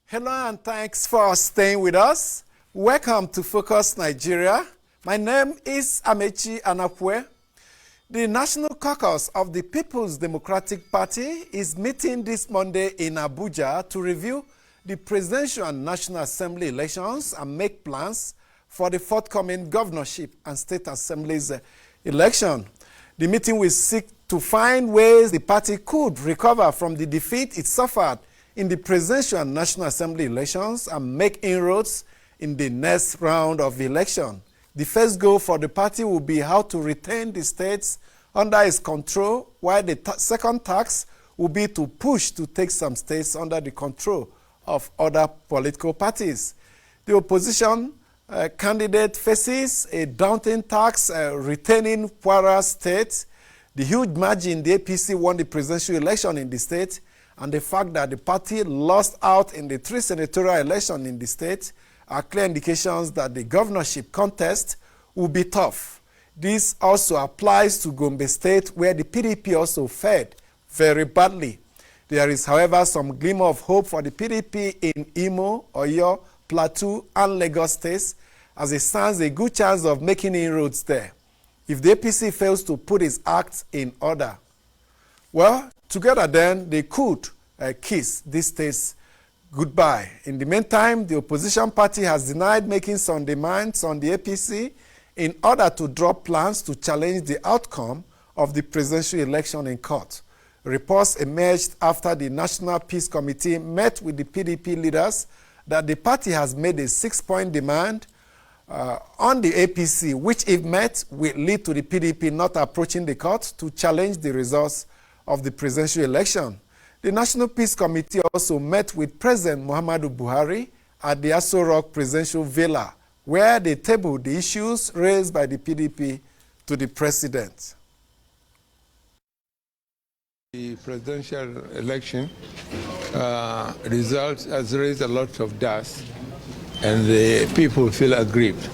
Hello and thanks for staying with us. Welcome to Focus Nigeria. My name is Amechi Anapwe. The National Caucus of the People's Democratic Party is meeting this Monday in Abuja to review the presidential and National Assembly elections and make plans for the forthcoming governorship and state assemblies election. The meeting will seek to find ways the party could recover from the defeat it suffered in the presidential and National Assembly elections and make inroads in the next round of election. The first goal for the party will be how to retain the states under its control, while the second task will be to push to take some states under the control of other political parties. The opposition candidate faces a daunting task retaining Kwara State, the huge margin the APC won the presidential election in the state, and the fact that the party lost out in the 3 senatorial elections in the state are clear indications that the governorship contest will be tough. This also applies to Gombe State, where the PDP also fared very badly. There is, however, some glimmer of hope for the PDP in Imo, Oyo, Plateau, and Lagos states, as it stands a good chance of making inroads there, if the APC fails to put its act in order. Well, together then, they could kiss these states goodbye. In the meantime, the opposition party has denied making some demands on the APC in order to drop plans to challenge the outcome of the presidential election in court. Reports emerged after the National Peace Committee met with the PDP leaders that the party has made a 6-point demand on the APC, which if met will lead to the PDP not approaching the court to challenge the results of the presidential election. The National Peace Committee also met with President Muhammadu Buhari at the Aso Rock Presidential Villa, where they tabled the issues raised by the PDP to the president. The presidential election result has raised a lot of dust, and the people feel aggrieved.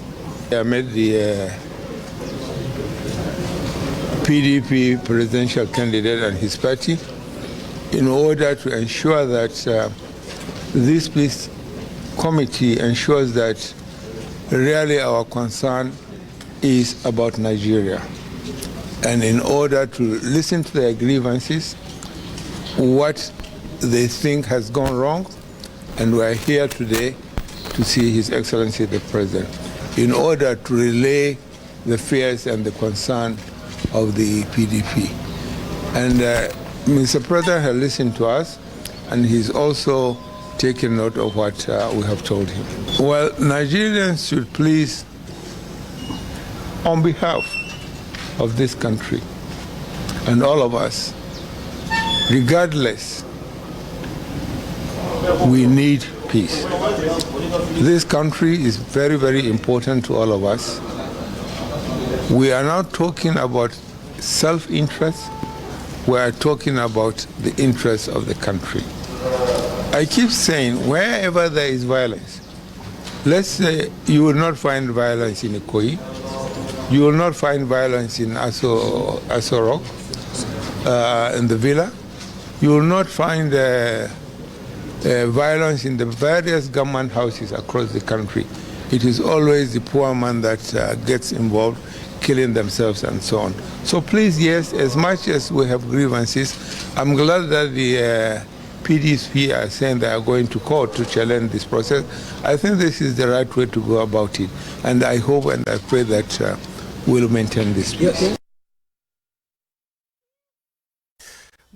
I met the PDP presidential candidate and his party in order to ensure that this peace committee ensures that really our concern is about Nigeria. And in order to listen to their grievances, what they think has gone wrong, and we are here today to see His Excellency the President in order to relay the fears and the concern of the PDP. And Mr. President has listened to us, and he's also taken note of what we have told him. Well, Nigerians should please, on behalf of this country and all of us, regardless, we need peace. This country is very, very important to all of us. We are not talking about self-interest. We are talking about the interests of the country. I keep saying, wherever there is violence, let's say you will not find violence in Ikoyi, you will not find violence in Aso Rock, in the villa, you will not find violence in the various government houses across the country. It is always the poor man that gets involved, killing themselves and so on. So please, yes, as much as we have grievances, I'm glad that the PDP are saying they are going to court to challenge this process. I think this is the right way to go about it. And I hope and I pray that we'll maintain this peace.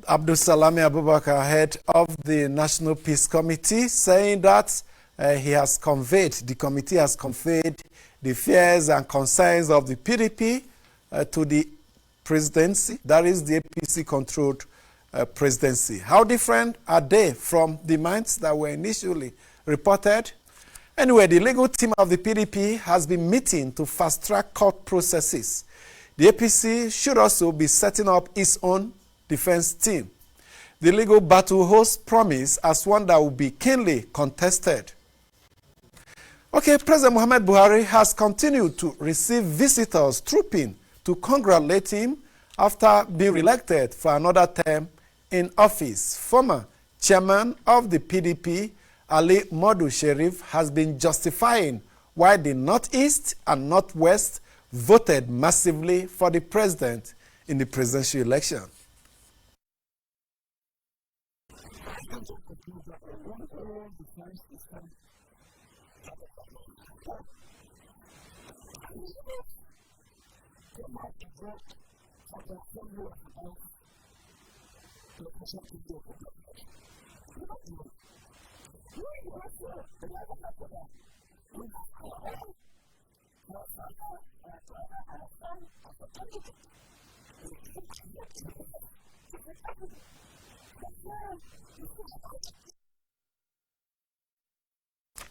Abdul Salami Abubakar, head of the National Peace Committee, saying that the committee has conveyed the fears and concerns of the PDP to the presidency, that is the APC-controlled presidency. How different are they from the demands that were initially reported? Anyway, the legal team of the PDP has been meeting to fast-track court processes. The APC should also be setting up its own defense team. The legal battle holds promise as one that will be keenly contested. Okay, President Muhammadu Buhari has continued to receive visitors trooping to congratulate him after being re-elected for another term in office. Former chairman of the PDP Ali Modu Sheriff, has been justifying why the Northeast and Northwest voted massively for the president in the presidential election.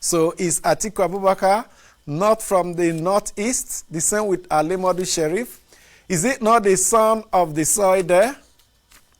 So is Atiku Abubakar not from the Northeast, the same with Ali Modu Sheriff? Is it not the son of the soil there?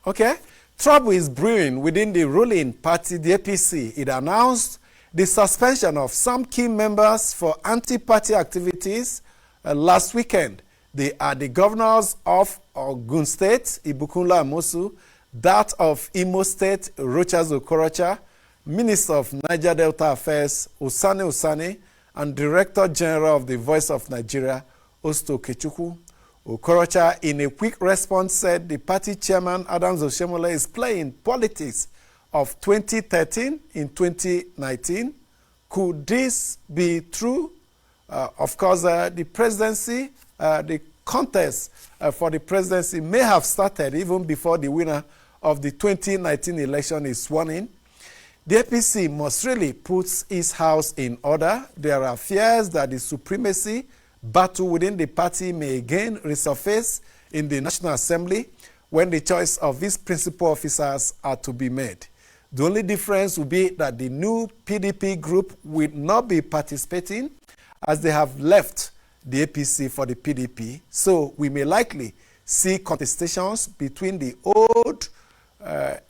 Okay. Trouble is brewing within the ruling party, the APC. It announced the suspension of some key members for anti-party activities last weekend. They are the governors of Ogun State, Ibukunla Amosu, that of Imo State, Rochas Okorocha, Minister of Niger Delta Affairs, Usani, and Director General of the Voice of Nigeria, Osto Kechukwu. Okorocha, in a quick response, said the party chairman, Adams Oshemole, is playing politics of 2013 in 2019. Could this be true? Of course, the presidency, the contest for the presidency may have started even before the winner of the 2019 election is sworn in. The APC must really put its house in order. There are fears that the supremacy battle within the party may again resurface in the National Assembly when the choice of its principal officers are to be made. The only difference will be that the new PDP group will not be participating as they have left the APC for the PDP. So we may likely see contestations between the old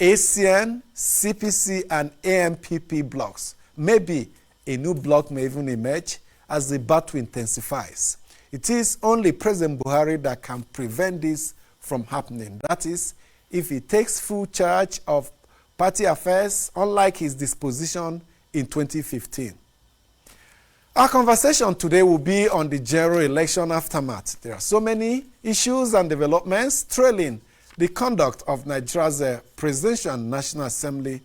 ACN, CPC, and AMPP blocks. Maybe a new block may even emerge as the battle intensifies. It is only President Buhari that can prevent this from happening. That is, if he takes full charge of party affairs, unlike his disposition in 2015. Our conversation today will be on the general election aftermath. There are so many issues and developments trailing the conduct of Nigeria's presidential and National Assembly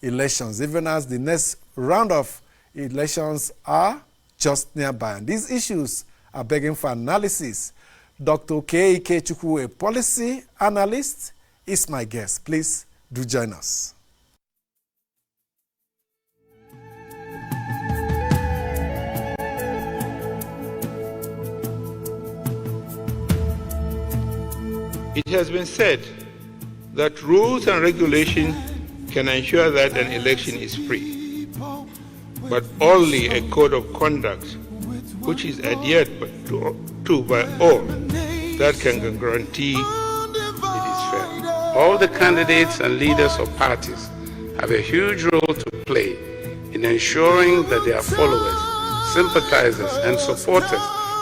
elections, even as the next round of elections are just nearby. And these issues are begging for analysis. Dr. K. Chukwu, a policy analyst, is my guest. Please do join us. It has been said that rules and regulations can ensure that an election is free, but only a code of conduct which is adhered to by all that can guarantee it is fair. All the candidates and leaders of parties have a huge role to play in ensuring that their followers, sympathizers, and supporters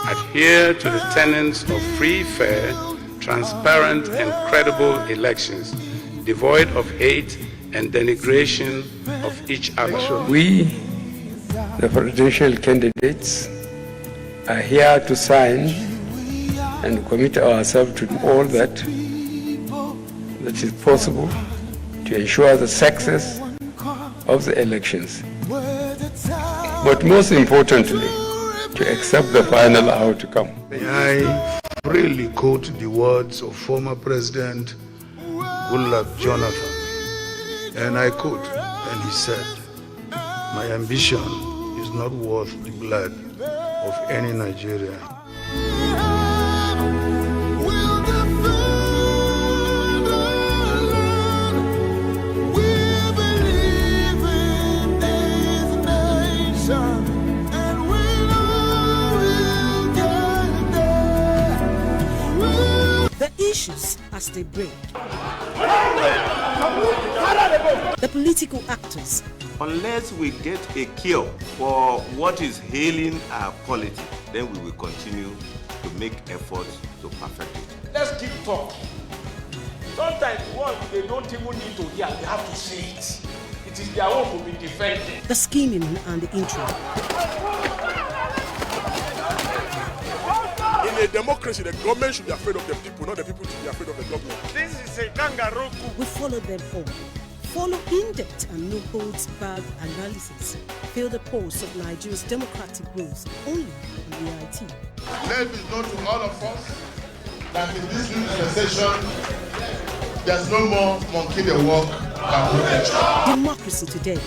adhere to the tenets of free, fair, transparent, and credible elections, devoid of hate and denigration of each other. We, the presidential candidates, are here to sign and commit ourselves to all that is possible to ensure the success of the elections. But most importantly, to accept the final outcome. May I freely quote the words of former President Goodluck Jonathan, and I quote, and he said, "My ambition is not worth the blood of any Nigerian." Issues as they break. The political actors. Unless we get a cure for what is ailing our polity, then we will continue to make efforts to perfect it. Let's keep talking. Sometimes what they don't even need to hear, they have to say it. It is their own to be defended. The scheming and the intrigue. In a democracy, the government should be afraid of the people, not the people should be afraid of the government. This is a kangaroo coup. We follow them all. Follow in-depth and no-holds-barred analysis. Feel the pulse of Nigeria's democratic rules only on EIT. Let it know to all of us that in this new dispensation, there's no more monkey the walk than Democracy Today.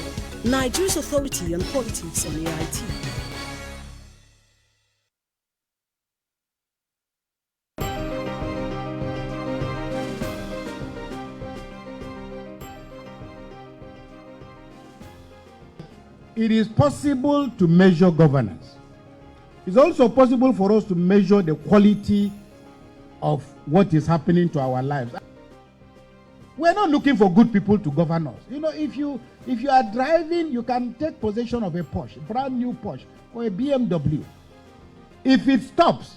Nigeria's authority on politics on EIT. It is possible to measure governance. It's also possible for us to measure the quality of what is happening to our lives. We're not looking for good people to govern us. You know, if you are driving, you can take possession of a Porsche, brand new Porsche, or a BMW. If it stops,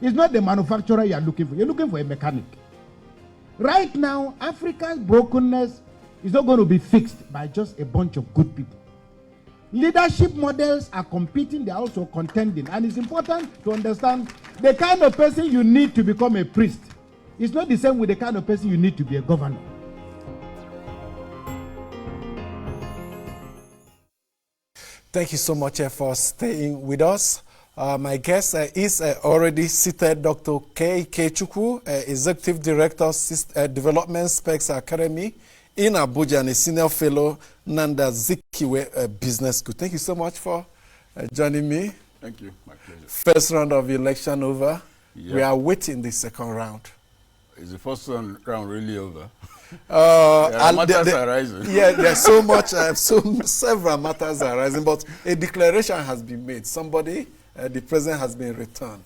it's not the manufacturer you are looking for. You're looking for a mechanic. Right now, Africa's brokenness is not going to be fixed by just a bunch of good people. Leadership models are competing, they're also contending. And it's important to understand the kind of person you need to become a priest. It's not the same with the kind of person you need to be a governor. Thank you so much for staying with us. My guest is already seated, Dr. K. Chukwu, Executive Director, Development Specs Academy in Abuja and a Senior Fellow, Nanda Zikiwe Business School. Thank you so much for joining me. Thank you, my pleasure. First round of election over. Yeah. We are waiting the second round. Is the first round really over? Matters are rising. Yeah, there's so much, several matters are rising, but a declaration has been made. Somebody, the president has been returned.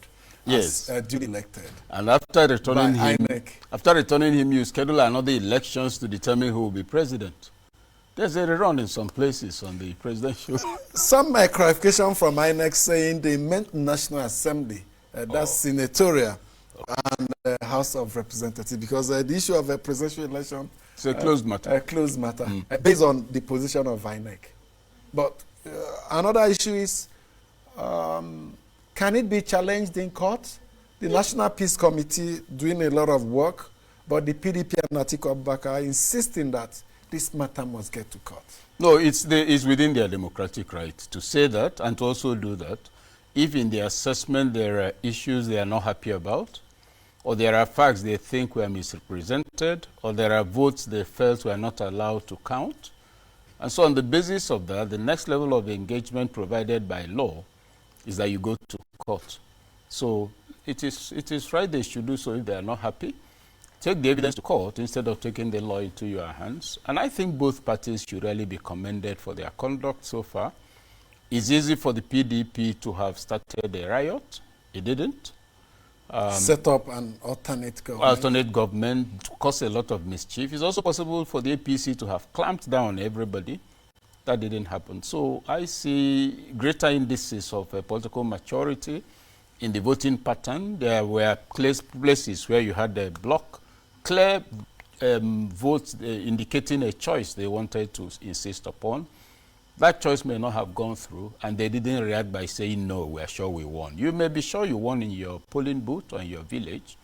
Yes. As duly elected. And after returning him, you schedule another elections to determine who will be president. There's a rerun in some places on the presidential. Some clarification from INEC saying they meant National Assembly, that's senatorial, and House of Representatives, because the issue of a presidential election... It's a closed matter. A closed matter, based on the position of INEC. But another issue is, can it be challenged in court? The National Peace Committee doing a lot of work, but the PDP and Atiku Abubakar are insisting that this matter must get to court. No, it's within their democratic right to say that and to also do that. If in the assessment there are issues they are not happy about, or there are facts they think were misrepresented, or there are votes they felt were not allowed to count. And so on the basis of that, the next level of engagement provided by law is that you go to court. So it is right they should do so if they are not happy. Take the evidence to court instead of taking the law into your hands. And I think both parties should really be commended for their conduct so far. It's easy for the PDP to have started a riot. It didn't. Set up an alternate government. Alternate government caused a lot of mischief. It's also possible for the APC to have clamped down on everybody. That didn't happen. So I see greater indices of political maturity in the voting pattern. There were places where you had a block, clear votes indicating a choice they wanted to insist upon. That choice may not have gone through, and they didn't react by saying, no, we're sure we won. You may be sure you won in your polling booth or in your village,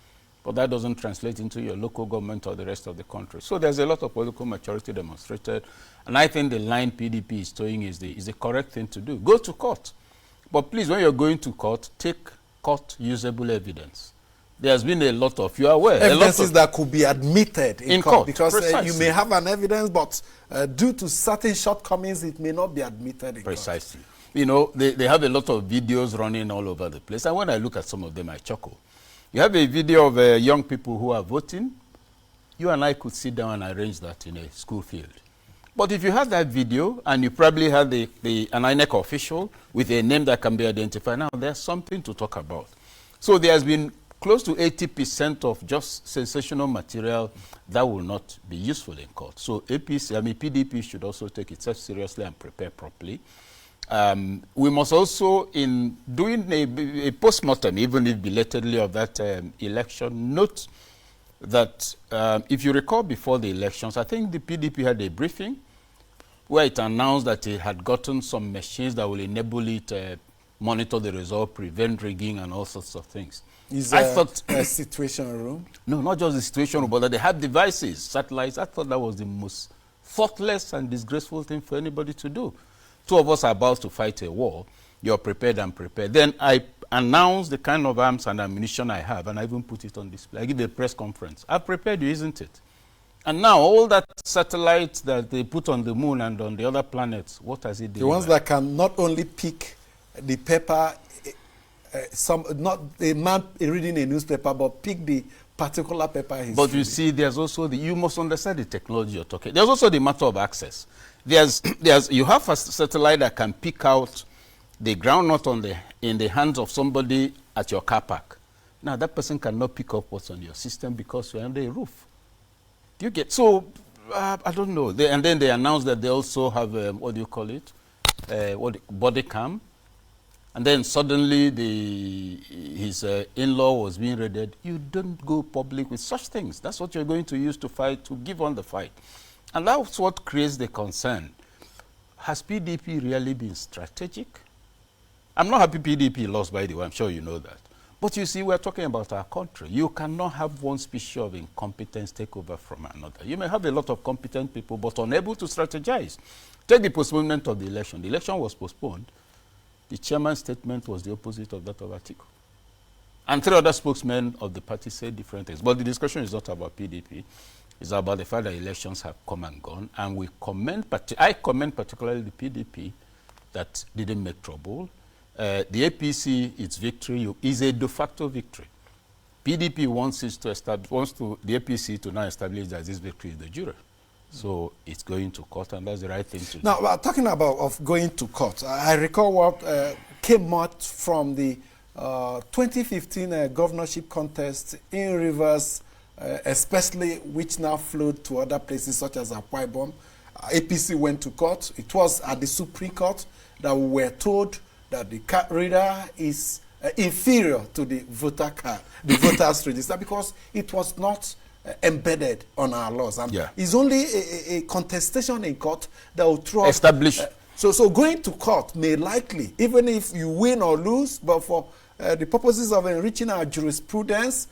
but that doesn't translate into your local government or the rest of the country. So there's a lot of political maturity demonstrated, and I think the line PDP is towing is the correct thing to do. Go to court. But please, when you're going to court, take court-usable evidence. There's been a lot of, you are aware, evidences that could be admitted in court. Because you may have an evidence, but due to certain shortcomings, it may not be admitted in court. You know, they have a lot of videos running all over the place. And when I look at some of them, I chuckle. You have a video of young people who are voting. You and I could sit down and arrange that in a school field. But if you have that video and you probably have an INEC official with a name that can be identified, now there's something to talk about. So there has been close to 80% of just sensational material that will not be useful in court. So PDP should also take itself seriously and prepare properly. We must also, in doing a post-mortem, even if belatedly, of that election, note that if you recall before the elections, I think the PDP had a briefing where it announced that it had gotten some machines that will enable it monitor the result, prevent rigging, and all sorts of things. I thought a situation room? No, not just the situation room, but that they had devices, satellites. I thought that was the most thoughtless and disgraceful thing for anybody to do. Two of us are about to fight a war. You're prepared and prepared. Then I announce the kind of arms and ammunition I have, and I even put it on display. I give a press conference. I've prepared you, isn't it? And now all that satellites that they put on the moon and on the other planets, what has it done? The ones that can not only pick the paper, not a man reading a newspaper, but pick the particular paper he's But you see, there's also you must understand the technology you're talking. There's also the matter of access. You have a satellite that can pick out the groundnut in the hands of somebody at your car park. Now that person cannot pick up what's on your system because you're under a roof. Do you get? So I don't know. And then they announced that they also have what do you call it? Body cam. And then suddenly his in-law was being raided. You don't go public with such things. That's what you're going to use to fight, to give on the fight. And that's what creates the concern. Has PDP really been strategic? I'm not happy PDP lost, by the way. I'm sure you know that. But you see, we're talking about our country. You cannot have one species of incompetence take over from another. You may have a lot of competent people, but unable to strategize. Take the postponement of the election. The election was postponed. The chairman's statement was the opposite of that of Atiku. And three other spokesmen of the party said different things. But the discussion is not about PDP. It's about the fact that elections have come and gone. And I commend particularly the PDP that didn't make trouble. The APC, its victory is a de facto victory. PDP wants the APC to now establish that this victory is the juror. So it's going to court, and that's the right thing to do. Now, talking about going to court, I recall what came out from the 2015 governorship contest in Rivers, especially which now flowed to other places such as Akwa Ibom. APC went to court. It was at the Supreme Court that we were told that the card reader is inferior to the voter card, the voters register, because it was not embedded on our laws. And it's only a contestation in court that will throw establish. So going to court may likely, even if you win or lose, but for the purposes of enriching our jurisprudence,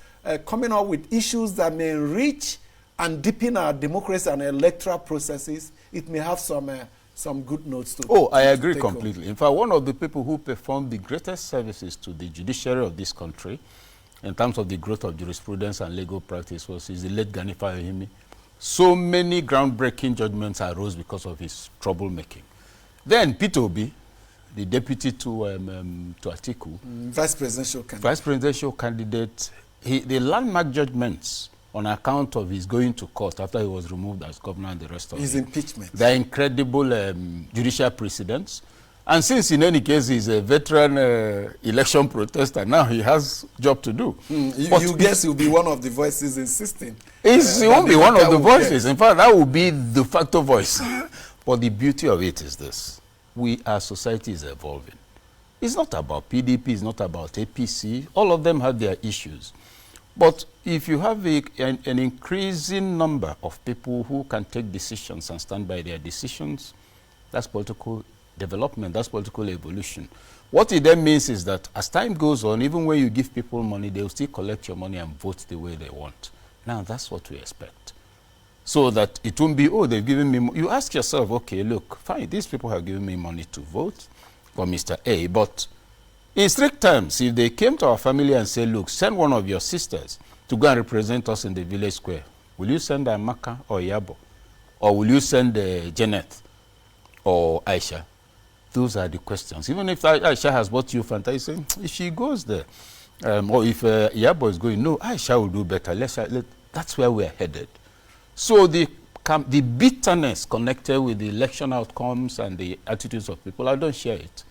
coming up with issues that may enrich and deepen our democracy and electoral processes, it may have some good notes to. Oh, I agree completely. In fact, one of the people who performed the greatest services to the judiciary of this country in terms of the growth of jurisprudence and legal practice was the late Gani Fahimi. So many groundbreaking judgments arose because of his troublemaking. Then Peter Obi, the deputy to Atiku, vice presidential candidate, the landmark judgments on account of his going to court after he was removed as governor and the rest of his impeachment. The incredible judicial precedents. And since in any case he's a veteran election protester, now he has job to do. You guess he'll be one of the voices insisting. He won't be one of the voices. In fact, that will be the factor voice. But the beauty of it is this. Our society is evolving. It's not about PDP, it's not about APC. All of them have their issues. But if you have an increasing number of people who can take decisions and stand by their decisions, that's political development, that's political evolution. What it then means is that as time goes on, even when you give people money, they'll still collect your money and vote the way they want. Now, that's what we expect. So that it won't be, oh, they've given me, you ask yourself, okay, look, fine, these people have given me money to vote for Mr. A, but in strict terms, if they came to our family and said, look, send one of your sisters to go and represent us in the village square, will you send Amaka or Yabo? Or will you send Janet or Aisha? Those are the questions. Even if Aisha has bought you Fanta, you say, if she goes there, or if Yabo is going, no, Aisha will do better. That's where we're headed. So the bitterness connected with the election outcomes and the attitudes of people, I don't share it.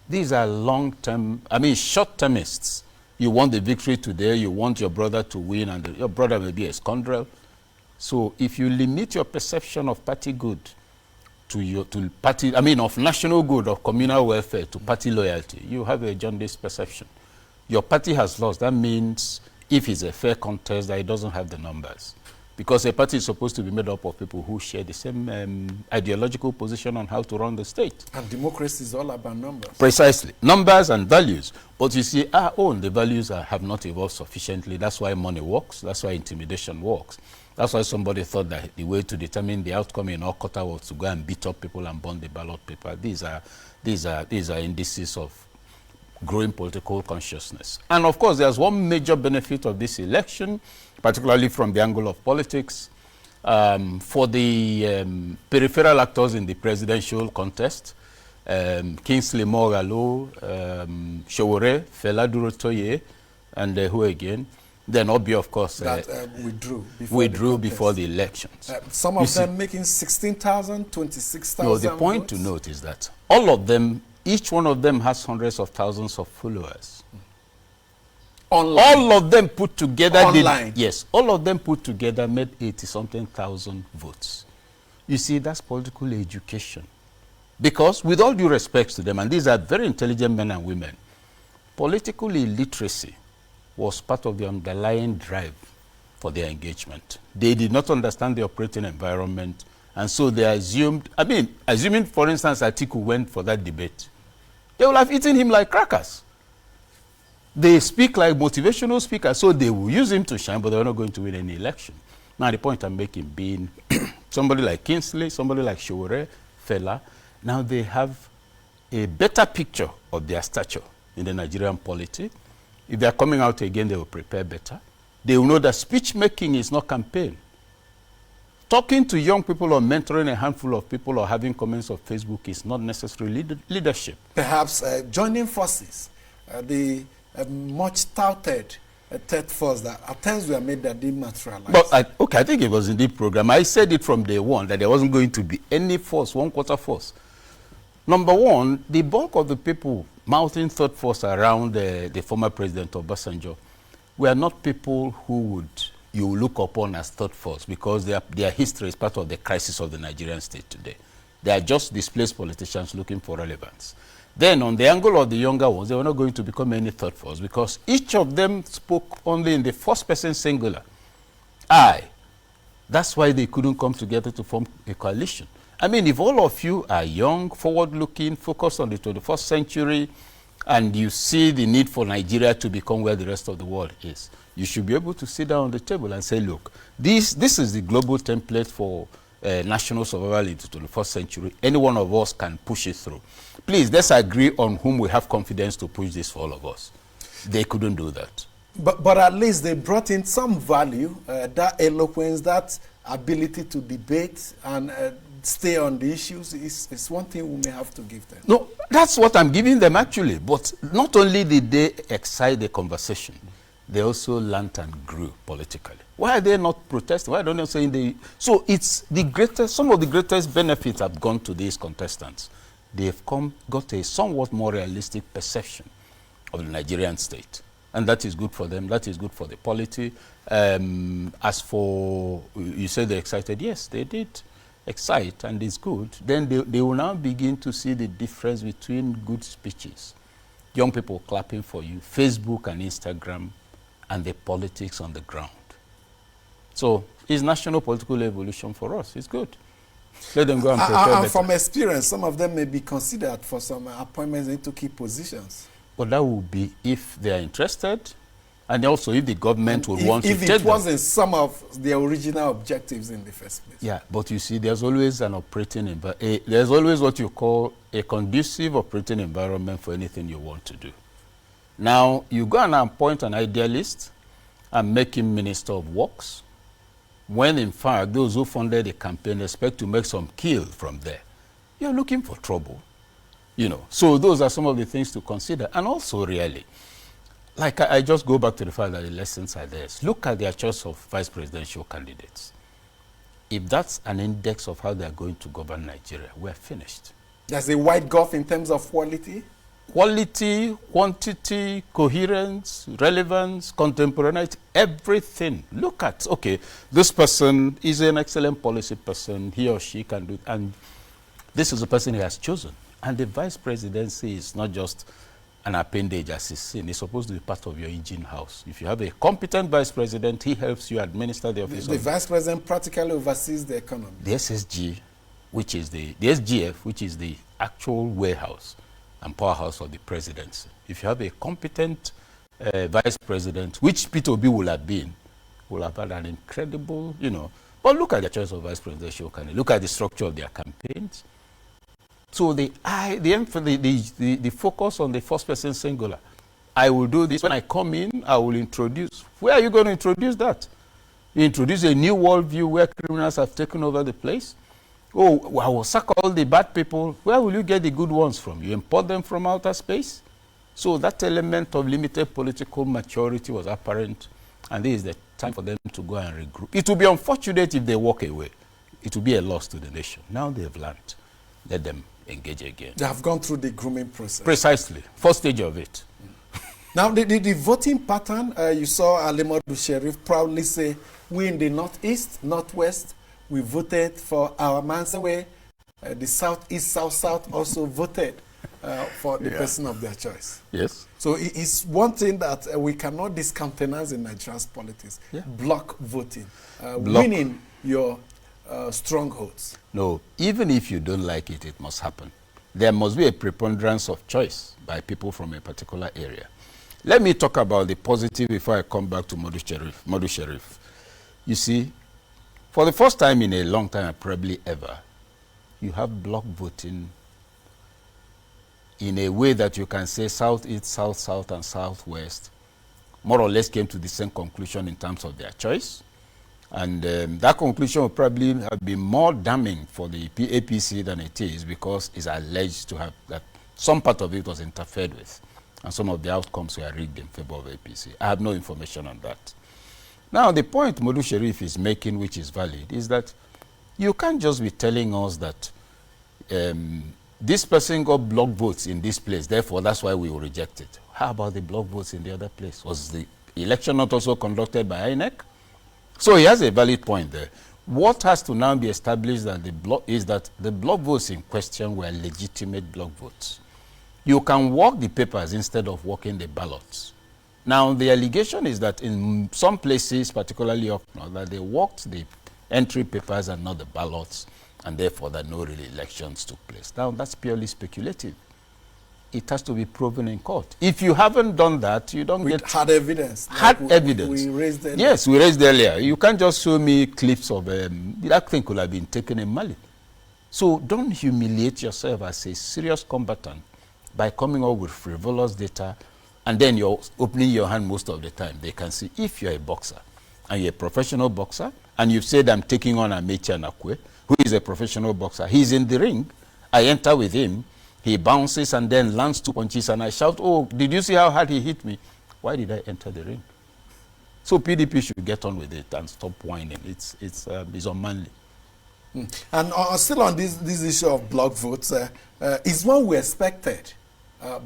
These are long-term, short-termists. You want the victory today, you want your brother to win, and your brother may be a scoundrel. So if you limit your perception of party good of national good, of communal welfare to party loyalty, you have a jaundiced perception. Your party has lost. That means if it's a fair contest, that it doesn't have the numbers. Because a party is supposed to be made up of people who share the same ideological position on how to run the state. And democracy is all about numbers. Precisely. Numbers and values. But you see, our own, the values have not evolved sufficiently. That's why money works. That's why intimidation works. That's why somebody thought that the way to determine the outcome in Okota was to go and beat up people and burn the ballot paper. These are indices of growing political consciousness. And of course, there's one major benefit of this election, particularly from the angle of politics, for the peripheral actors in the presidential contest, Kingsley Moghalu, Sowore, Fela Durotoye, and who again? Then Obi, of course, withdrew before the elections. Some of them making 16,000, 26,000 No, the point votes. to note is that all of them, each one of them has hundreds of thousands of followers. Online. All of them put together Online. yes, all of them put together made 80-something thousand votes. You see, that's political education. Because with all due respect to them, and these are very intelligent men and women, political illiteracy was part of the underlying drive for their engagement. They did not understand the operating environment, and so they assumed, assuming, for instance, Atiku went for that debate, they would have eaten him like crackers. They speak like motivational speakers, so they will use him to shine, but they're not going to win any election. Now, the point I'm making being somebody like Kingsley, somebody like Sowore, Fela, now they have a better picture of their stature in the Nigerian polity. If they're coming out again, they will prepare better. They will know that speech making is not campaign. Talking to young people or mentoring a handful of people or having comments on Facebook is not necessarily leadership. Perhaps joining forces, the much touted third force that at times were made that didn't materialize. But I think it was in the program. I said it from day one that there wasn't going to be any force, one-quarter force. Number one, the bulk of the people mouthing third force around the former president Obasanjo were not people who you look upon as third force, because their history is part of the crisis of the Nigerian state today. They are just displaced politicians looking for relevance. Then on the angle of the younger ones, they were not going to become any third force, because each of them spoke only in the first person singular. I. That's why they couldn't come together to form a coalition. If all of you are young, forward-looking, focused on the 21st century, and you see the need for Nigeria to become where the rest of the world is, you should be able to sit down on the table and say, look, this is the global template for national survival in the 21st century. Any one of us can push it through. Please, let's agree on whom we have confidence to push this for all of us. They couldn't do that. But at least they brought in some value, that eloquence, that ability to debate and stay on the issues is one thing we may have to give them. No, that's what I'm giving them actually. But not only did they excite the conversation, they also learned and grew politically. Why are they not protesting? Why don't they say so it's the greatest, some of the greatest benefits have gone to these contestants. They've got a somewhat more realistic perception of the Nigerian state. And that is good for them. That is good for the polity. As for, you said they're excited. Yes, they did excite, and it's good. Then they will now begin to see the difference between good speeches, young people clapping for you, Facebook and Instagram, and the politics on the ground. So it's national political evolution for us. It's good. Let them go and prepare better. From experience, some of them may be considered for some appointments into key positions. But that will be if they are interested, and also if the government would want to take them. If it wasn't some of their original objectives in the first place. Yeah, but you see, there's always an operating environment. There's always what you call a conducive operating environment for anything you want to do. Now, you go and appoint an idealist and make him Minister of Works, when in fact those who funded the campaign expect to make some kill from there. You're looking for trouble. So those are some of the things to consider. And also, really, like I just go back to the fact that the lessons are there. Look at their choice of vice presidential candidates. If that's an index of how they're going to govern Nigeria, we're finished. There's a wide gulf in terms of quality? Quality, quantity, coherence, relevance, contemporaneity, everything. Look at, okay, this person is an excellent policy person. He or she can do it. And this is the person he has chosen. And the vice presidency is not just an appendage as is seen. It's supposed to be part of your engine house. If you have a competent vice president, he helps you administer the office. The vice president practically oversees the economy. The SSG, which is the SGF, which is the actual warehouse and powerhouse of the presidency. If you have a competent vice president, which P2B will have had an incredible, but look at the choice of vice presidential candidate. Look at the structure of their campaigns. So the focus on the first person singular. I will do this. When I come in, I will introduce. Where are you going to introduce that? You introduce a new worldview where criminals have taken over the place? Oh, I will sack all the bad people. Where will you get the good ones from? You import them from outer space? So that element of limited political maturity was apparent, and this is the time for them to go and regroup. It will be unfortunate if they walk away. It will be a loss to the nation. Now they have learned. Let them engage again. They have gone through the grooming process. Precisely. First stage of it. Now, the voting pattern, you saw Alimadu Sheriff proudly say, we in the Northeast, Northwest, we voted for our Mansawe. The Southeast, South also voted for the person of their choice. Yes. So it's one thing that we cannot discountenance in Nigeria's politics. Yeah. Block voting. Winning your strongholds. No, even if you don't like it, it must happen. There must be a preponderance of choice by people from a particular area. Let me talk about the positive before I come back to Modu Sharif. You see, for the first time in a long time, probably ever, you have block voting in a way that you can say Southeast, South, and Southwest more or less came to the same conclusion in terms of their choice. And that conclusion will probably have been more damning for the APC than it is, because it's alleged to have that some part of it was interfered with, and some of the outcomes were rigged in favor of APC. I have no information on that. Now, the point Modu Sharif is making, which is valid, is that you can't just be telling us that this person got block votes in this place, therefore that's why we will reject it. How about the block votes in the other place? Was the election not also conducted by INEC? So he has a valid point there. What has to now be established that is that the block votes in question were legitimate block votes. You can walk the papers instead of walking the ballots. Now, the allegation is that in some places, particularly up north, that they walked the entry papers and not the ballots, and therefore that no real elections took place. Now, that's purely speculative. It has to be proven in court. If you haven't done that, you don't get hard evidence. Hard evidence. We raised earlier. Yes, we raised earlier. You can't just show me clips of that thing could have been taken in Mali. So don't humiliate yourself as a serious combatant by coming up with frivolous data, and then you're opening your hand most of the time. They can see if you're a boxer and you're a professional boxer, and you've said I'm taking on Amechi Anakwe, who is a professional boxer. He's in the ring. I enter with him. He bounces and then lands 2 punches, and I shout, "Oh, did you see how hard he hit me?" Why did I enter the ring? So PDP should get on with it and stop whining. It's unmanly. And still on this issue of block votes, is what we expected.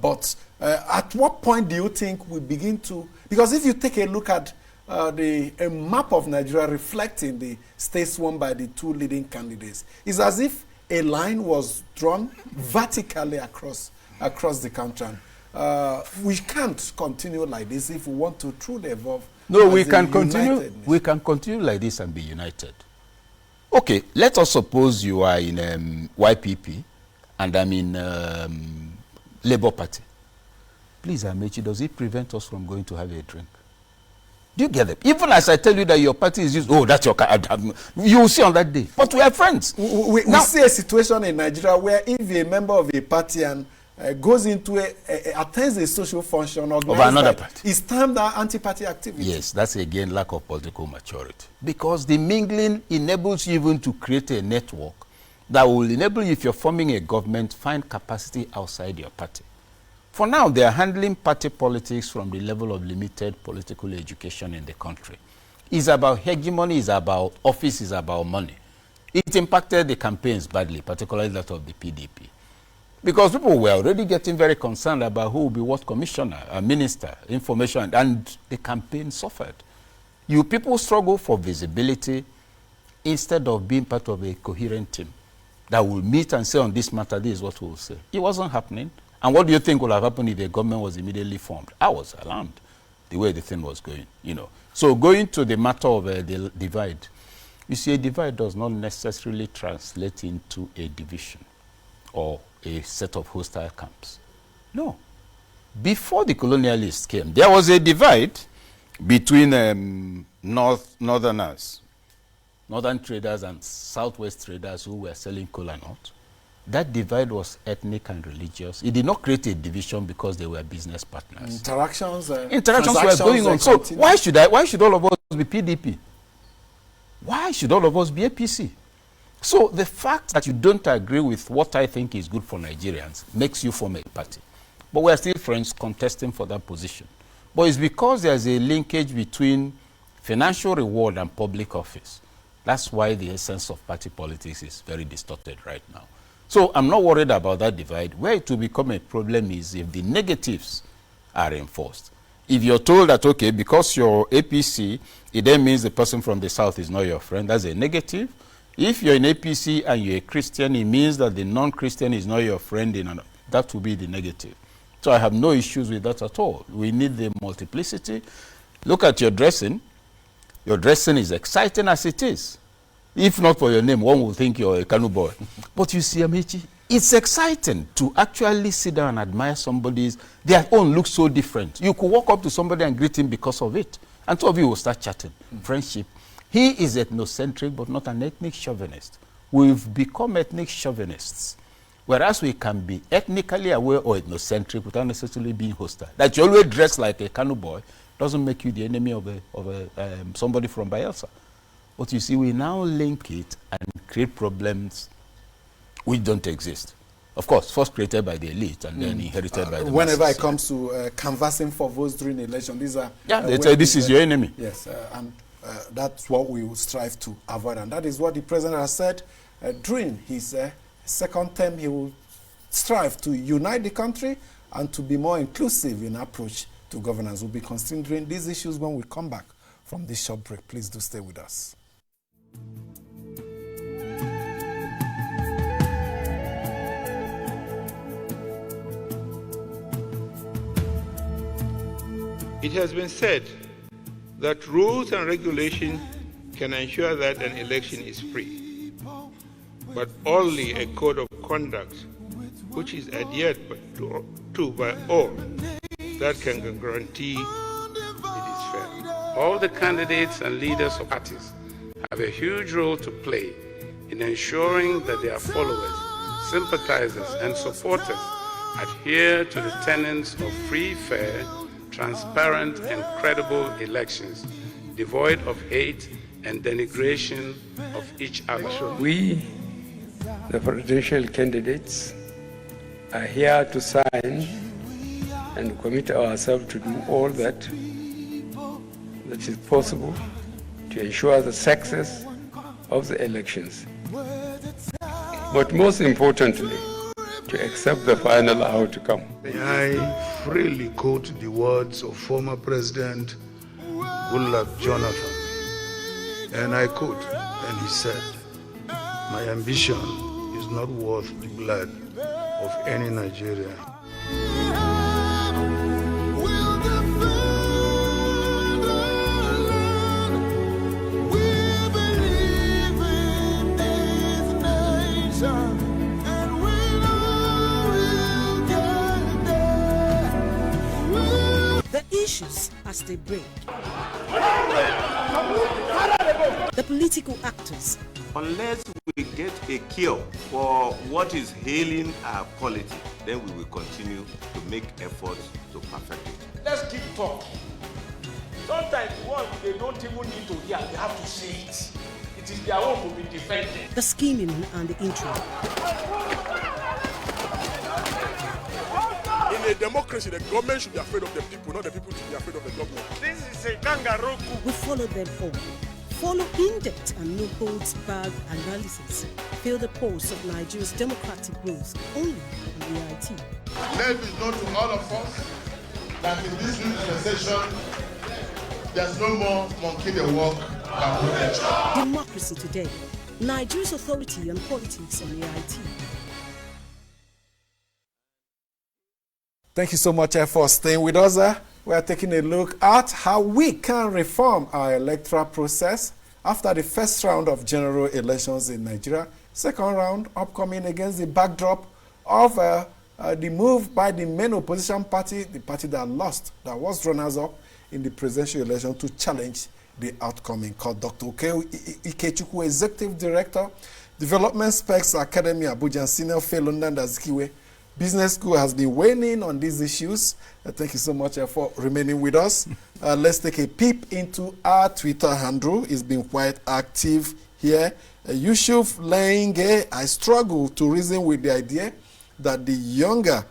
But at what point do you think we begin to... Because if you take a look at a map of Nigeria reflecting the states won by the two leading candidates, it's as if a line was drawn vertically across the country. We can't continue like this if we want to truly evolve. No, we can continue. We can continue like this and be united. Okay, let us suppose you are in YPP and I'm in Labour Party. Please, Amechi, does it prevent us from going to have a drink? Do you get it? Even as I tell you that your party is used, oh, that's your card. You will see on that day. But we are friends. We see a situation in Nigeria where if a member of a party and goes into attends a social function of another party, it's termed anti-party activity. Yes, that's again lack of political maturity. Because the mingling enables you even to create a network that will enable you, if you're forming a government, find capacity outside your party. For now, they are handling party politics from the level of limited political education in the country. It's about hegemony, it's about office, it's about money. It impacted the campaigns badly, particularly that of the PDP. Because people were already getting very concerned about who will be what commissioner, a minister, information, and the campaign suffered. You people struggle for visibility instead of being part of a coherent team that will meet and say on this matter, this is what we will say. It wasn't happening. And what do you think would have happened if the government was immediately formed? I was alarmed the way the thing was going, you know. So going to the matter of the divide, you see, a divide does not necessarily translate into a division or a set of hostile camps. No. Before the colonialists came, there was a divide between northerners, northern traders and southwest traders who were selling cola nut. That divide was ethnic and religious. It did not create a division because they were business partners. Interactions were going on. So why should all of us be PDP? Why should all of us be APC? So the fact that you don't agree with what I think is good for Nigerians makes you form a party. But we are still friends contesting for that position. But it's because there's a linkage between financial reward and public office. That's why the essence of party politics is very distorted right now. So I'm not worried about that divide. Where it will become a problem is if the negatives are enforced. If you're told that, okay, because you're APC, it then means the person from the south is not your friend, that's a negative. If you're in APC and you're a Christian, it means that the non-Christian is not your friend. That will be the negative. So I have no issues with that at all. We need the multiplicity. Look at your dressing. Your dressing is exciting as it is. If not for your name, one will think you're a Kanu boy. But you see, Amechi, it's exciting to actually sit down and admire somebody's, their own looks so different. You could walk up to somebody and greet him because of it. And two of you will start chatting. Friendship. He is ethnocentric, but not an ethnic chauvinist. We've become ethnic chauvinists. Whereas we can be ethnically aware or ethnocentric without necessarily being hostile. That you always dress like a Kanu boy doesn't make you the enemy of somebody from Bayelsa. But you see, we now link it and create problems which don't exist. Of course, first created by the elite and then inherited by the whenever masses. it comes to canvassing for votes during election, these are... Yeah, they say this is your enemy. Yes, and that's what we will strive to avoid. And that is what the president has said during his second term. He will strive to unite the country and to be more inclusive in approach to governance. We'll be considering these issues when we come back from this short break. Please do stay with us. It has been said that rules and regulations can ensure that an election is free, but only a code of conduct which is adhered to by all that can guarantee it is fair. All the candidates and leaders of parties have a huge role to play in ensuring that their followers, sympathizers, and supporters adhere to the tenets of free, fair, transparent, and credible elections, devoid of hate and denigration of each other. We, the presidential candidates, are here to sign and commit ourselves to do all that is possible to ensure the success of the elections. But most importantly, to accept the final outcome. May I freely quote the words of former President Goodluck Jonathan. And I quote, and he said, "My ambition is not worth the blood of any Nigerian." Issues as they break. The political actors. Unless we get a cure for what is ailing our polity, then we will continue to make efforts to perfect it. Let's keep talking. Sometimes they don't even need to hear, they have to say it. It is their own to be defended. The scheming and the intrigue. In a democracy, the government should be afraid of the people, not the people should be afraid of the government. This is a kangaroo. We follow them all. Follow in-depth and no-holds-barred analysis. Feel the pulse of Nigeria's democratic growth only on the IT. Let it be known to all of us that in this new dispensation, there's no more monkey the walk than Democracy Today. Nigeria's authority on politics on the IT. Thank you so much for staying with us. We are taking a look at how we can reform our electoral process after the first round of general elections in Nigeria. Second round upcoming against the backdrop of the move by the main opposition party, the party that lost, that was runners-up in the presidential election, to challenge the outcome in court. Dr. Ikechukwu, Executive Director, Development Specs Academy, Abuja, and Senior Fellow Nanda Zikiwe Business School, has been weighing in on these issues. Thank you so much for remaining with us. Let's take a peep into our Twitter handle. It's been quite active here. Yusuf Lenge, I struggle to reason with the idea that the younger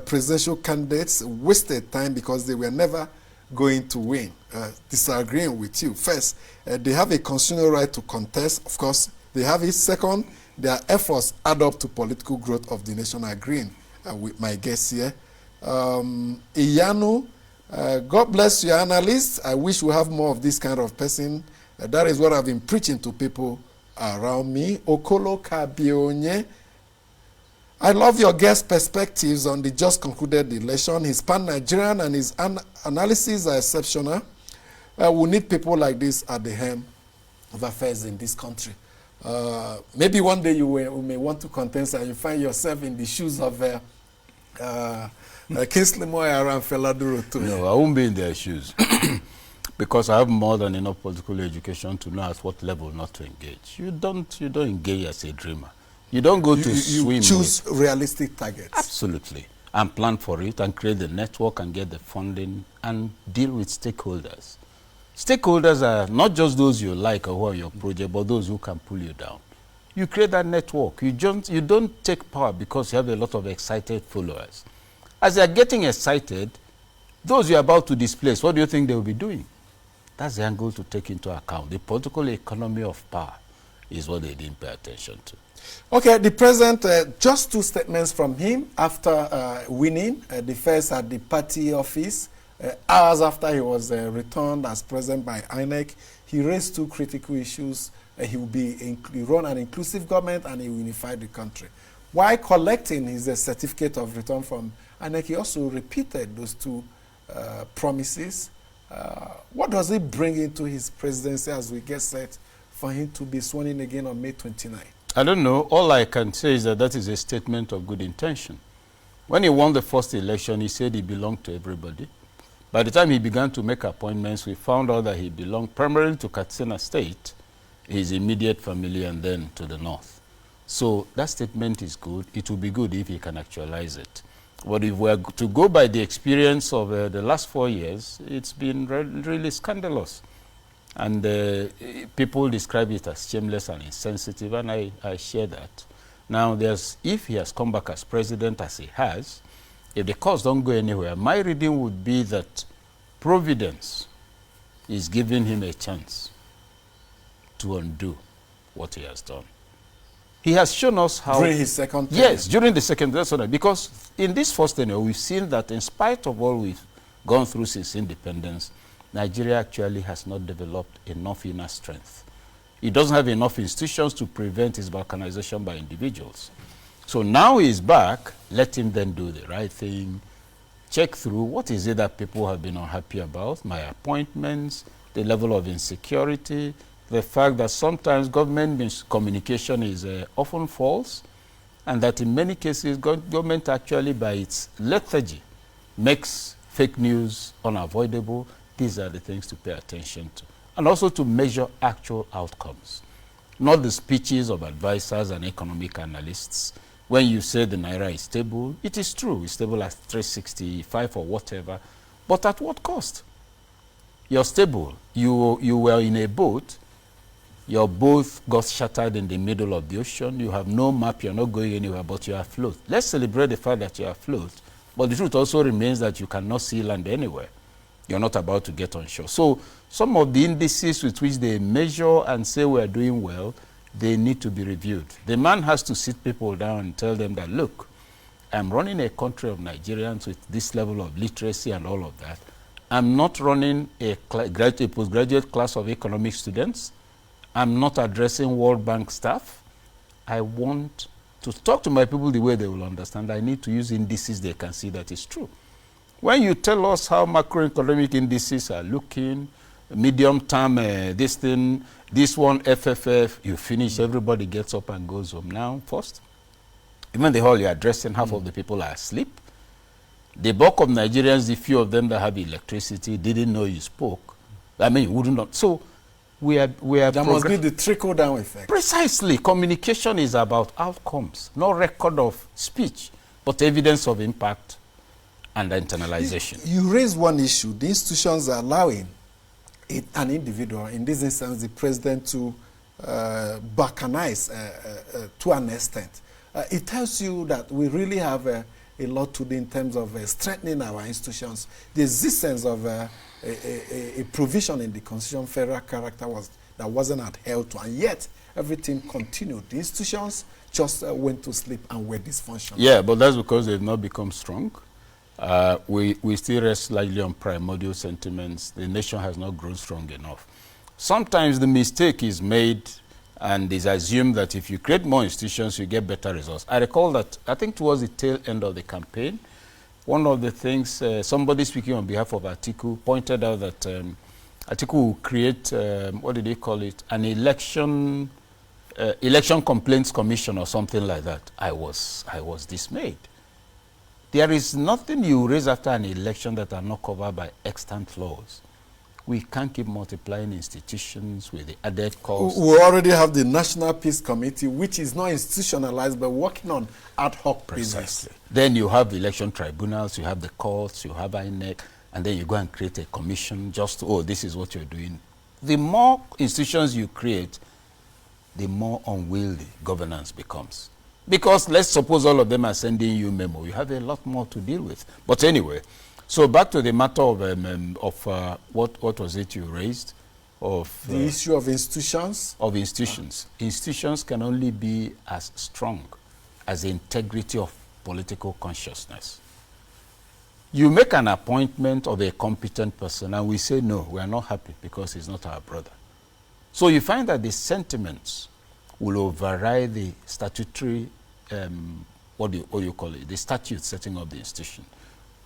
presidential candidates wasted time because they were never going to win. Disagreeing with you. First, they have a constitutional right to contest. Of course, they have it. Second, their efforts add up to political growth of the nation. Agreeing with my guests here. Iyanu, God bless you, analysts. I wish we have more of this kind of person. That is what I've been preaching to people around me. Okolo Kabionye, I love your guest perspectives on the just concluded election. His pan-Nigerian and his analysis are exceptional. We need people like this at the helm of affairs in this country. Maybe one day you may want to contest and you find yourself in the shoes of Kingsley Moyara and Feladuro too. No, I won't be in their shoes. Because I have more than enough political education to know at what level not to engage. You don't engage as a dreamer. You don't go to swim. You choose realistic targets. Absolutely. And plan for it and create the network and get the funding and deal with stakeholders. Stakeholders are not just those you like or who are your project, but those who can pull you down. You create that network. You don't take power because you have a lot of excited followers. As they are getting excited, those you're about to displace, what do you think they will be doing? That's the angle to take into account. The political economy of power is what they didn't pay attention to. Okay, the president, just two statements from him after winning. The first at the party office, hours after he was returned as president by INEC. He raised two critical issues. He will run an inclusive government and he will unify the country. While collecting his certificate of return from INEC, he also repeated those two promises. What does it bring into his presidency as we get set for him to be sworn in again on May 29? I don't know. All I can say is that is a statement of good intention. When he won the first election, he said he belonged to everybody. By the time he began to make appointments, we found out that he belonged primarily to Katsina State, his immediate family, and then to the north. So that statement is good. It will be good if he can actualize it. But if we are to go by the experience of the last 4 years, it's been really scandalous. And people describe it as shameless and insensitive, and I share that. Now, if he has come back as president, as he has, if the courts don't go anywhere, my reading would be that Providence is giving him a chance to undo what he has done. He has shown us how... During his second term? Yes, during the second term. Because in this first tenure, we've seen that in spite of all we've gone through since independence, Nigeria actually has not developed enough inner strength. It doesn't have enough institutions to prevent its balkanization by individuals. So now he's back, let him then do the right thing, check through what is it that people have been unhappy about, my appointments, the level of insecurity, the fact that sometimes government communication is often false, and that in many cases government actually by its lethargy makes fake news unavoidable. These are the things to pay attention to. And also to measure actual outcomes, not the speeches of advisors and economic analysts. When you say the Naira is stable, it is true. It's stable at 365 or whatever. But at what cost? You're stable. You were in a boat. Your boat got shattered in the middle of the ocean. You have no map. You're not going anywhere, but you're afloat. Let's celebrate the fact that you're afloat. But the truth also remains that you cannot see land anywhere. You're not about to get on shore. So some of the indices with which they measure and say we're doing well, they need to be reviewed. The man has to sit people down and tell them that, look, I'm running a country of Nigerians with this level of literacy and all of that. I'm not running a postgraduate class of economic students. I'm not addressing World Bank staff. I want to talk to my people the way they will understand. I need to use indices they can see that is true. When you tell us how macroeconomic indices are looking, medium term, this one, FFF, you finish, everybody gets up and goes home. Now, first, even the hall you're addressing, half of the people are asleep. The bulk of Nigerians, the few of them that have electricity, didn't know you spoke. I mean, you wouldn't know. So, we are there must be the trickle-down effect. Precisely. Communication is about outcomes, not record of speech, but evidence of impact and internalization. You raise one issue. The institutions are allowing an individual, in this instance the president, to balkanize to an extent. It tells you that we really have a lot to do in terms of strengthening our institutions. The existence of a provision in the Constitution, federal character, that wasn't adhered to, and yet everything continued. The institutions just went to sleep and were dysfunctional. Yeah, but that's because they've not become strong. We still rest largely on primordial sentiments. The nation has not grown strong enough. Sometimes the mistake is made and it's assumed that if you create more institutions, you get better results. I recall that, I think towards the tail end of the campaign, one of the things, somebody speaking on behalf of Atiku pointed out that Atiku will create, what did he call it, an election complaints commission or something like that. I was dismayed. There is nothing you raise after an election that are not covered by extant laws. We can't keep multiplying institutions with the added cost. We already have the National Peace Committee, which is not institutionalized, but working on ad hoc basis. Then you have election tribunals, you have the courts, you have INEC, and then you go and create a commission just to, oh, this is what you're doing. The more institutions you create, the more unwieldy governance becomes. Because let's suppose all of them are sending you memo. You have a lot more to deal with. But anyway, so back to the matter of what was it you raised? Of the issue of institutions? Of institutions. Institutions can only be as strong as the integrity of political consciousness. You make an appointment of a competent person and we say, no, we are not happy because he's not our brother. So you find that the sentiments will override the statutory, what do you call it, the statute setting up the institution.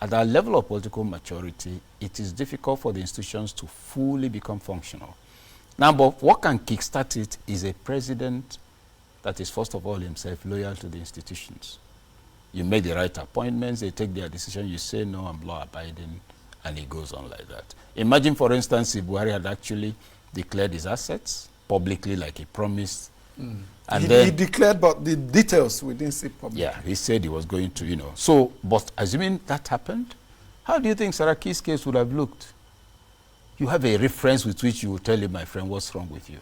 At our level of political maturity, it is difficult for the institutions to fully become functional. Now, but what can kickstart it is a president that is, first of all, himself loyal to the institutions. You make the right appointments, they take their decision, you say, no, I'm law-abiding, and it goes on like that. Imagine, for instance, if Buhari had actually declared his assets publicly like he promised. And he declared, but the details we didn't see publicly. Yeah, he said he was going to, you know. So, but assuming that happened, how do you think Saraki's case would have looked? You have a reference with which you will tell him, my friend, what's wrong with you?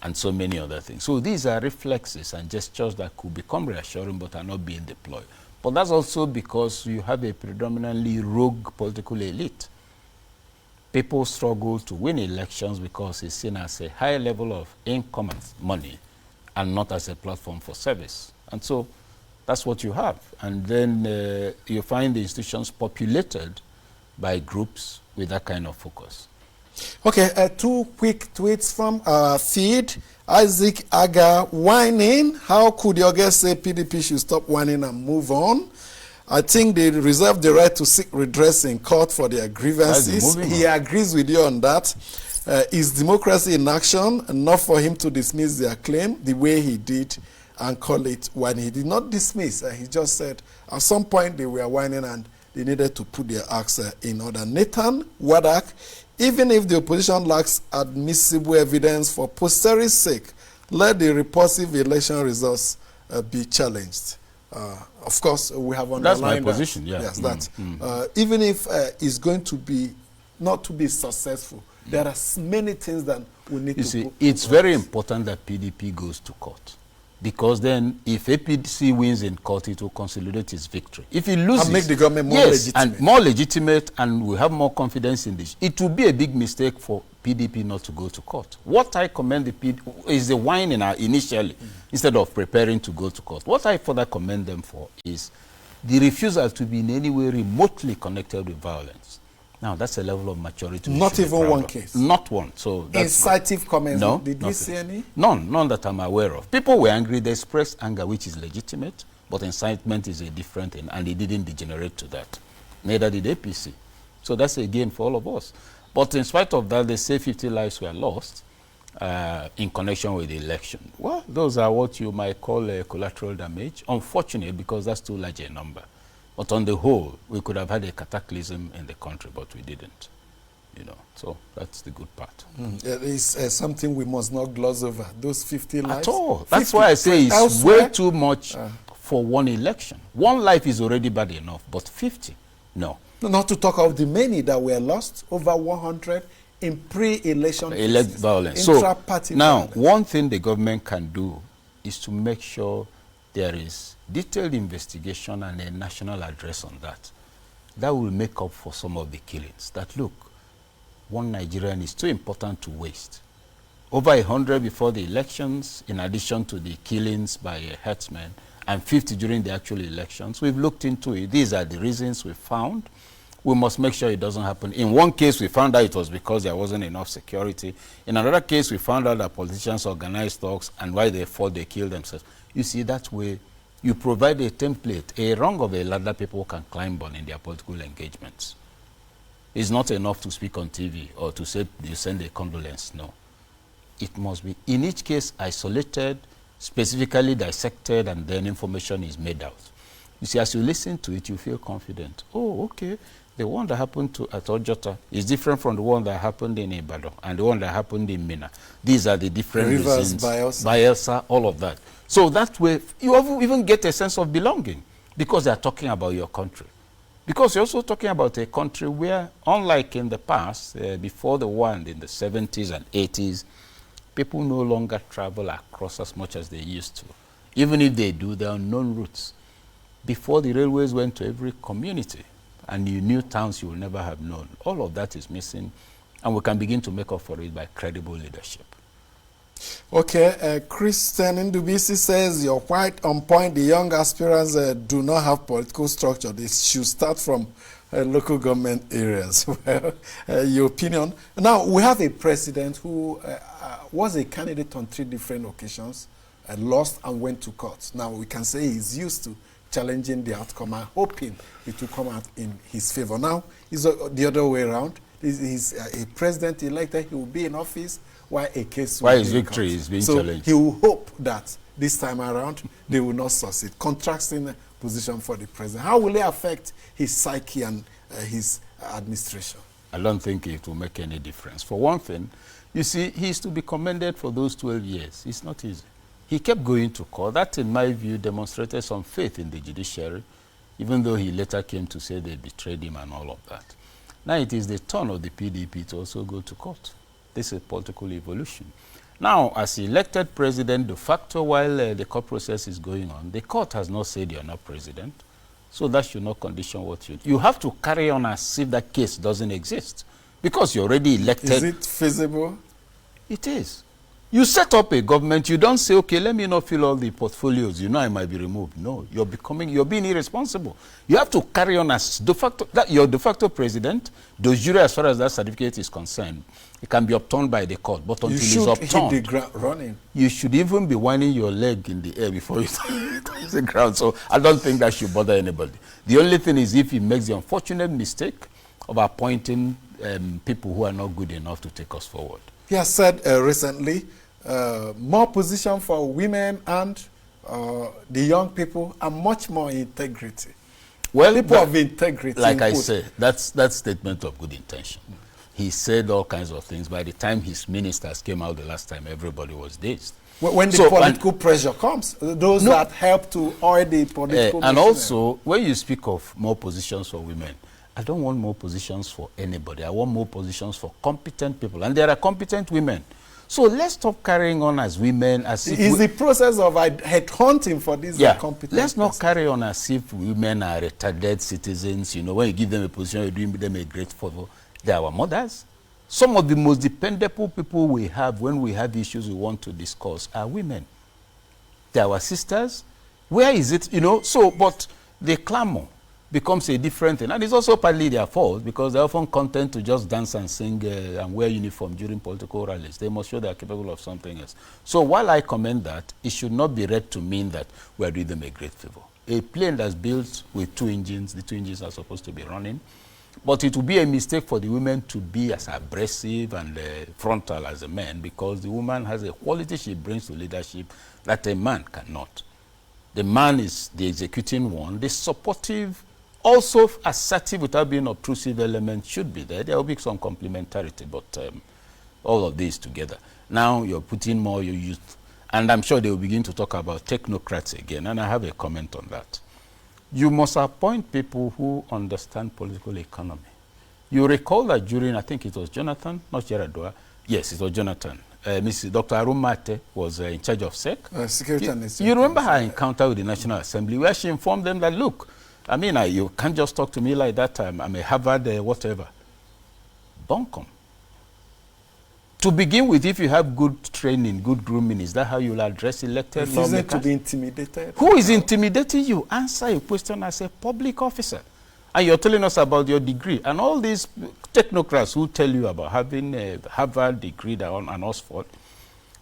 And so many other things. So these are reflexes and gestures that could become reassuring but are not being deployed. But that's also because you have a predominantly rogue political elite. People struggle to win elections because it's seen as a high level of income and money and not as a platform for service. And so that's what you have. And then you find the institutions populated by groups with that kind of focus. Okay, two quick tweets from our feed. Isaac Aga whining. How could your guest say PDP should stop whining and move on? I think they reserve the right to seek redress in court for their grievances. He agrees with you on that. Is democracy in action? Enough for him to dismiss their claim the way he did and call it when he did not dismiss. He just said at some point they were whining and they needed to put their acts in order. Nathan Wadak, even if the opposition lacks admissible evidence for posterity's sake, let the repulsive election results be challenged. Of course, we have underlined that's my position, yeah. Yes, even if it's going to be not to be successful, there are many things that we need to see. It's very important that PDP goes to court. Because then, if APC wins in court, it will consolidate its victory. If it loses, and make the government more legitimate. And more legitimate, and we have more confidence in this. It will be a big mistake for PDP not to go to court. What I commend the PDP is the whining initially, instead of preparing to go to court. What I further commend them for is the refusal to be in any way remotely connected with violence. Now, that's a level of maturity. Not even one case? Not one. So incitive comments? No. Did we see any? None that I'm aware of. People were angry. They expressed anger, which is legitimate, but incitement is a different thing, and it didn't degenerate to that. Neither did APC. So that's a gain for all of us. But in spite of that, they say 50 lives were lost in connection with the election. Well, those are what you might call a collateral damage. Unfortunate, because that's too large a number. But on the whole, we could have had a cataclysm in the country, but we didn't. You know, so that's the good part. It is something we must not gloss over. Those 50 lives. At all. That's why I say it's elsewhere, way too much for one election. One life is already bad enough, but 50, no. Not to talk of the many that were lost, over 100 in pre-election violence. Intra-party now, violence. one thing the government can do is to make sure there is detailed investigation and a national address on that. That will make up for some of the killings. That, look, one Nigerian is too important to waste. Over 100 before the elections, in addition to the killings by herdsmen, and 50 during the actual elections. We've looked into it. These are the reasons we found. We must make sure it doesn't happen. In one case, we found out it was because there wasn't enough security. In another case, we found out that politicians organized thugs, and why they fought, they killed themselves. You see, that way, you provide a template, a rung of a ladder people can climb on in their political engagements. It's not enough to speak on TV or to say you send a condolence, no. It must be, in each case, isolated, specifically dissected, and then information is made out. You see, as you listen to it, you feel confident. Oh, okay, the one that happened at Ojota is different from the one that happened in Ibadan and the one that happened in Mina. These are the different reasons. Bayelsa, all of that. So that way, you even get a sense of belonging because they are talking about your country. Because you're also talking about a country where, unlike in the past, before the war in the 70s and 80s, people no longer travel across as much as they used to. Even if they do, there are known routes. Before, the railways went to every community, and you knew towns you will never have known. All of that is missing, and we can begin to make up for it by credible leadership. Okay, Christian Ndubisi says, you're quite on point. The young aspirants do not have political structure. They should start from local government areas. Well, your opinion. Now, we have a president who was a candidate on 3 different occasions, lost and went to court. Now, we can say he's used to challenging the outcome and hoping it will come out in his favor. Now, it's the other way around. He's a president elected. He will be in office while a case will his victory is being challenged. He will hope that this time around they will not succeed. Contrasting position for the president. How will it affect his psyche and his administration? I don't think it will make any difference. For one thing, you see, he is to be commended for those 12 years. It's not easy. He kept going to court. That, in my view, demonstrated some faith in the judiciary, even though he later came to say they betrayed him and all of that. Now it is the turn of the PDP to also go to court. This is political evolution. Now, as elected president de facto, while the court process is going on, the court has not said you're not president. So that should not condition what you have to carry on as if that case doesn't exist. Because you're already elected. Is it feasible? It is. You set up a government, you don't say, okay, let me not fill all the portfolios, you know I might be removed. No, you're being irresponsible. You have to carry on as de facto, you're de facto president, de jure as far as that certificate is concerned. It can be obtained by the court, but until it's obtained, hit the ground running. You should even be winding your leg in the air before you touch the ground. So I don't think that should bother anybody. The only thing is if he makes the unfortunate mistake of appointing people who are not good enough to take us forward. He has said recently, more position for women and the young people and much more integrity. Well, people of integrity. Like I said, that's statement of good intention. He said all kinds of things. By the time his ministers came out the last time, everybody was dazed. When the political pressure comes, those that help to oil the political and also, when you speak of more positions for women, I don't want more positions for anybody. I want more positions for competent people. And there are competent women. So let's stop carrying on as women. As if is the process of headhunting for these competent let's not carry on as if women are retarded citizens. You know, when you give them a position, you're doing them a great favor. They are our mothers. Some of the most dependable people we have when we have issues we want to discuss are women. They are our sisters. Where is it? You know, so, but they clamor. becomes a different thing. And it's also partly their fault because they're often content to just dance and sing and wear uniform during political rallies. They must show they are capable of something else. So while I commend that, it should not be read to mean that we are doing them a great favor. A plane that's built with 2 engines, the 2 engines are supposed to be running, but it would be a mistake for the women to be as aggressive and frontal as the men because the woman has a quality she brings to leadership that a man cannot. The man is the executing one, the supportive, also assertive without being obtrusive element should be there. There will be some complementarity, but all of these together. Now you're putting more your youth, and I'm sure they will begin to talk about technocrats again, and I have a comment on that. You must appoint people who understand political economy. You recall that during, I think it was Jonathan, not Yaradua, yes, it was Jonathan. Dr. Arumate was in charge of SEC. Security and you remember her encounter with the National Assembly where she informed them that, look, I mean, you can't just talk to me like that. I'm a Harvard whatever. Bunkum. To begin with, if you have good training, good grooming, is that how you'll address elected lawmakers? To be intimidated. Who is intimidating you? Answer a question as a public officer. And you're telling us about your degree. And all these technocrats who tell you about having a Harvard degree and Oxford,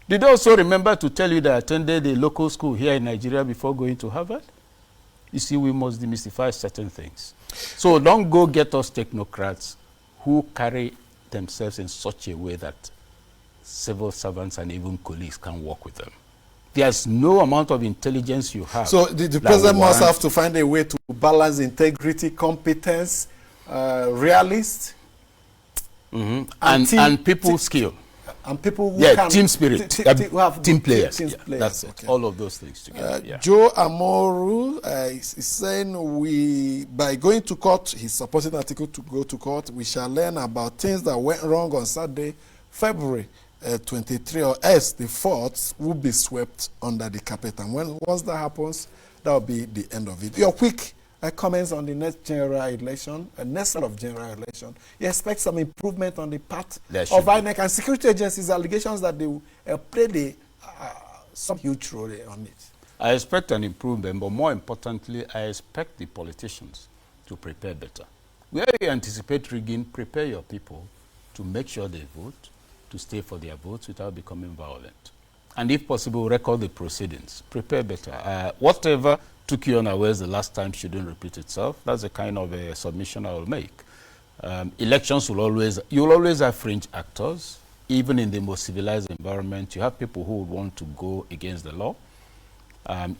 did they also remember to tell you that I attended a local school here in Nigeria before going to Harvard? You see, we must demystify certain things. So don't go get us technocrats who carry themselves in such a way that civil servants and even colleagues can work with them. There's no amount of intelligence you have. So the president must have to find a way to balance integrity, competence, realist, and people skill. And people who can team spirit, team players. That's it. Okay. All of those things together. Joe Amoru is saying by going to court, he's supporting the article to go to court, we shall learn about things that went wrong on Saturday, February 23, or else the faults will be swept under the carpet. And once that happens, that will be the end of it. Your quick comments on the next general election, next set of general election. You expect some improvement on the part of INEC and security agencies' allegations that they will play some huge role on it. I expect an improvement, but more importantly, I expect the politicians to prepare better. Where you anticipate rigging, prepare your people to make sure they vote, to stay for their votes without becoming violent. And if possible, record the proceedings. Prepare better. Whatever took you unawares the last time shouldn't repeat itself. That's the kind of a submission I will make. Elections you'll always have fringe actors. Even in the most civilized environment, you have people who would want to go against the law.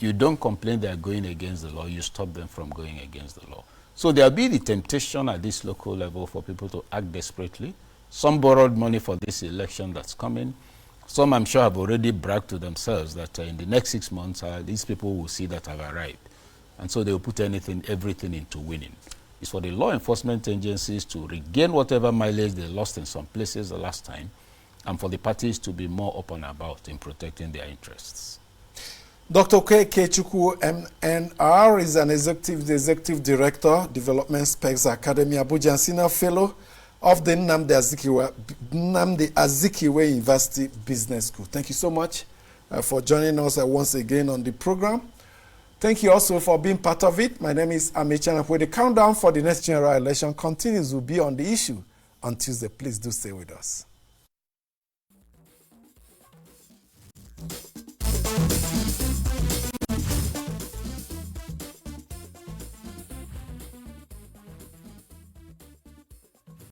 You don't complain they're going against the law, you stop them from going against the law. So there'll be the temptation at this local level for people to act desperately. Some borrowed money for this election that's coming. Some, I'm sure, have already bragged to themselves that in the next 6 months, these people will see that I've arrived. And so they will put everything into winning. It's for the law enforcement agencies to regain whatever mileage they lost in some places the last time, and for the parties to be more open about in protecting their interests. Dr. Kechukwu MNR is an the executive director, Development Specs Academy, Abuja, and senior fellow of the Nnamdi Azikiwe University Business School. Thank you so much for joining us once again on the program. Thank you also for being part of it. My name is Amechi Anapwe. The countdown for the next general election continues. Will be on the issue on Tuesday. Please do stay with us.